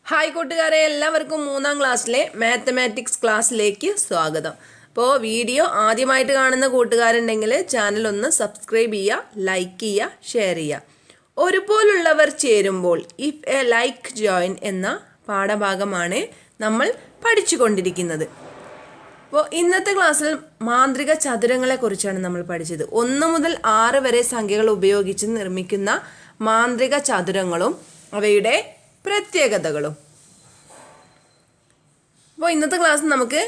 Hi കൂട്ടുകാരെ, എല്ലാവർക്കും 3ാം ക്ലാസ്സിലെ മാത്തമാറ്റിക്സ് ക്ലാസ്സിലേക്ക് സ്വാഗതം. അപ്പോൾ വീഡിയോ ആദ്യമായിട്ട് കാണുന്ന കൂട്ടുകാരുണ്ടെങ്കിൽ ചാനൽ ഒന്ന് സബ്സ്ക്രൈബ് ചെയ്യുക, ലൈക്ക് ചെയ്യുക, ഷെയർ ചെയ്യുക. ഒരുപോലുള്ളവർ ചേരുമ്പോൾ ഇഫ് എ ലൈക്ക് ജോയിൻ എന്ന പാഠഭാഗമാണ് നമ്മൾ പഠിച്ചുകൊണ്ടിരിക്കുന്നത്. അപ്പോൾ ഇന്നത്തെ ക്ലാസ്സിൽ മാന്ത്രിക ചതുരങ്ങളെക്കുറിച്ചാണ് നമ്മൾ പഠിച്ചത്. 1 മുതൽ 6 വരെ സംഖ്യകൾ ഉപയോഗിച്ച് നിർമ്മിക്കുന്ന മാന്ത്രിക ചതുരങ്ങളും അവയുടെ പ്രത്യേകതകളും. അപ്പോൾ ഇന്നത്തെ ക്ലാസ് നമുക്ക്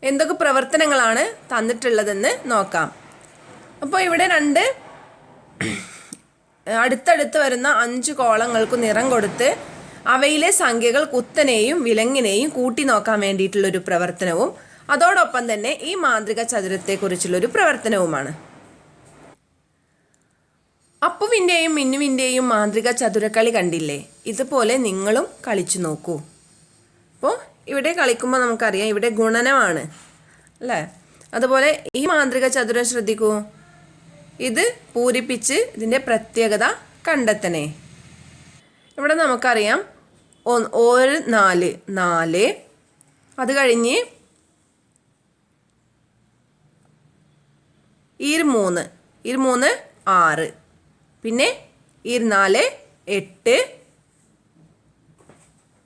എന്തൊക്കെ പ്രവർത്തനങ്ങളാണ് തന്നിട്ടുള്ളതെന്ന് നോക്കാം. അപ്പോൾ ഇവിടെ അടുത്തടുത്ത് വരുന്ന 5 കോളങ്ങൾക്ക് നിറം കൊടുത്ത് അവയിലെ സംഖ്യകൾ കുത്തനെയും വിലങ്ങിനെയും കൂട്ടി നോക്കാൻ വേണ്ടിയിട്ടുള്ളൊരു പ്രവർത്തനവും അതോടൊപ്പം തന്നെ ഈ മാന്ത്രിക ചതുരത്തെക്കുറിച്ചുള്ളൊരു പ്രവർത്തനവുമാണ്. അപ്പുവിൻ്റെയും മിന്നുവിൻ്റെയും മാന്ത്രിക ചതുരക്കളി കണ്ടില്ലേ? ഇതുപോലെ നിങ്ങളും കളിച്ചു നോക്കൂ. അപ്പോൾ ഇവിടെ കളിക്കുമ്പോൾ നമുക്കറിയാം ഇവിടെ ഗുണനമാണ് അല്ലേ. അതുപോലെ ഈ മാന്ത്രിക ചതുരം ശ്രദ്ധിക്കൂ, ഇത് പൂരിപ്പിച്ച് ഇതിൻ്റെ പ്രത്യേകത കണ്ടെത്തണേ. ഇവിടെ നമുക്കറിയാം 1 4 4, അത് കഴിഞ്ഞ് 3 6, പിന്നെ 4 8,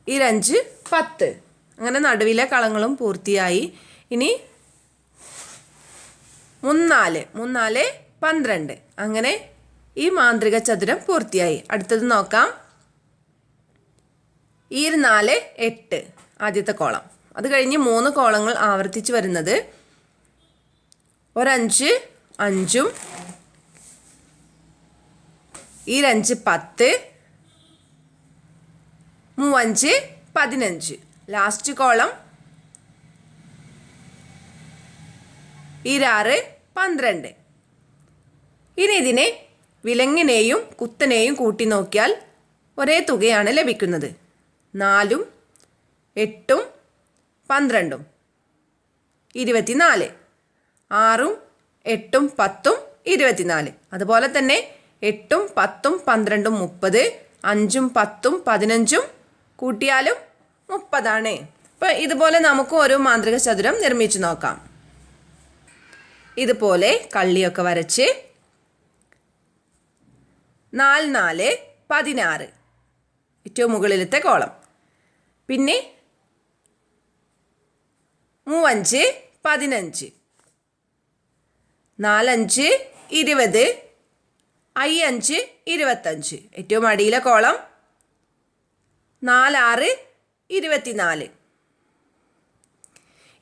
5 10. അങ്ങനെ നടുവിലെ കളങ്ങളും പൂർത്തിയായി. ഇനി 3 4 12. അങ്ങനെ ഈ മാന്ത്രിക ചതുരം പൂർത്തിയായി. അടുത്തത് നോക്കാം. 4 8 ആദ്യത്തെ കോളം, അത് കഴിഞ്ഞ് 3 കോളങ്ങൾ ആവർത്തിച്ച് വരുന്നത് 5 5, 5 10, 5 15. Last column 6 12. ഇനി ഇതിനെ വിലങ്ങിനെയും കുത്തനെയും കൂട്ടി നോക്കിയാൽ ഒരേ തുകയാണ് ലഭിക്കുന്നത്. 4 8 12 24, 6 8 10 24. അതുപോലെ തന്നെ 8 10 12 30, 5 10 15 കൂട്ടിയാലും 30. അപ്പോൾ ഇതുപോലെ നമുക്ക് ഓരോ മാന്ത്രിക ചതുരം നിർമ്മിച്ചു നോക്കാം. ഇതുപോലെ കള്ളിയൊക്കെ വരച്ച് 4 4 16 ഏറ്റവും മുകളിലത്തെ കോളം, പിന്നെ 5 15, 4 5 20, 5 25 ഏറ്റവും അടിയിലെ കോളം, 4 6 24.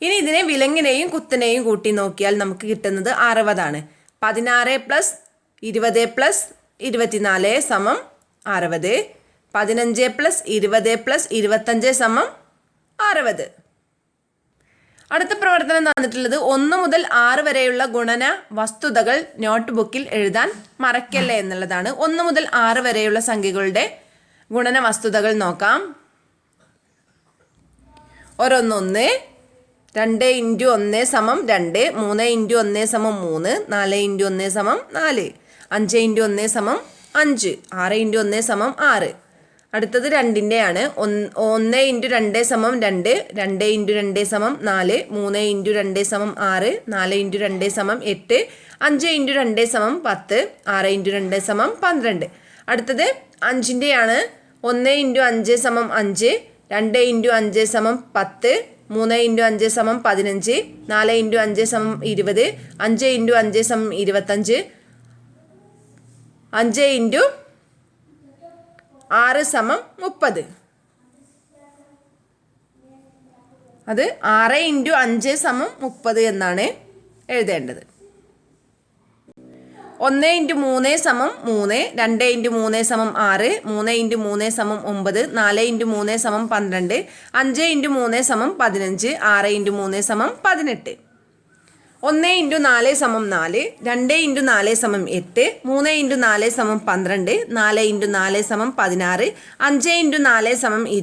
ഇനി ഇതിനെ വിലങ്ങിനെയും കുത്തനെയും കൂട്ടി നോക്കിയാൽ നമുക്ക് കിട്ടുന്നത് 60. 16 + 20 + 24 = 60. 15 + 20 + 25 = 60. അടുത്ത പ്രവർത്തനം തന്നിട്ടുള്ളത് 1 മുതൽ 6 വരെയുള്ള ഗുണന വസ്തുതകൾ നോട്ട് ബുക്കിൽ എഴുതാൻ മറക്കല്ലേ എന്നുള്ളതാണ്. 1 മുതൽ 6 വരെയുള്ള സംഖ്യകളുടെ ഗുണന വസ്തുതകൾ നോക്കാം. 1 1, 2 × 1 = 2, 3 × 1 = 3, 4 × 1 = 4, 5 × 1 = 5, 6 × 1 = 6. അടുത്തത് 2ൻ്റെയാണ്. 1 × 2 = 2, 2 × 2 = 4, 3 × 2 = 6, 4 × 2 = 8, 5 × 2 = 10, 6 × 2 = 12. അടുത്തത് 5ൻ്റെയാണ്. 1 × 5 = 5, 2 × 5 = 10, 3 × 5 = 15, 4 × 5 = 20, 5 × 5 = 25, 5 × 6 = 30. അത് 6 × 5 = 30 എന്നാണ് എഴുതേണ്ടത്. 1 × 3 = 3, 2 × 3 = 6, 3 × 3 = 9, 4 × 3 = 12, 5 × 3 = 15, 6 × 3 = 18. 1 × 4 = 4, 2 × 4 = 8, 3 × 4 = 12, 4 × 4 = 16, 5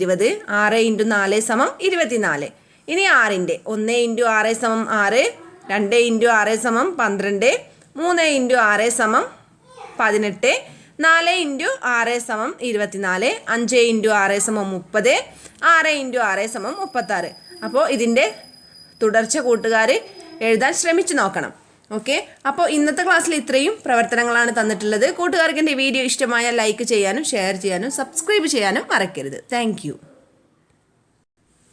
× 4 = 20, 6 × 4 = 24. ഇനി 6ൻ്റെ 1 × 6 = 6, 2 × 6 = 12, 3 × 6 = 18, 4 ഇൻറ്റു 6 സമം 24, 5 ഇൻറ്റു 6 സമം 30, 6 ഇൻറ്റു 6 സമം 36. അപ്പോൾ ഇതിൻ്റെ തുടർച്ച കൂട്ടുകാർ എഴുതാൻ ശ്രമിച്ചു നോക്കണം. ഓക്കെ, അപ്പോൾ ഇന്നത്തെ ക്ലാസ്സിൽ ഇത്രയും പ്രവർത്തനങ്ങളാണ് തന്നിട്ടുള്ളത്. കൂട്ടുകാർക്ക് എൻ്റെ വീഡിയോ ഇഷ്ടമായാൽ ലൈക്ക് ചെയ്യാനും ഷെയർ ചെയ്യാനും സബ്സ്ക്രൈബ് ചെയ്യാനും മറക്കരുത്. താങ്ക്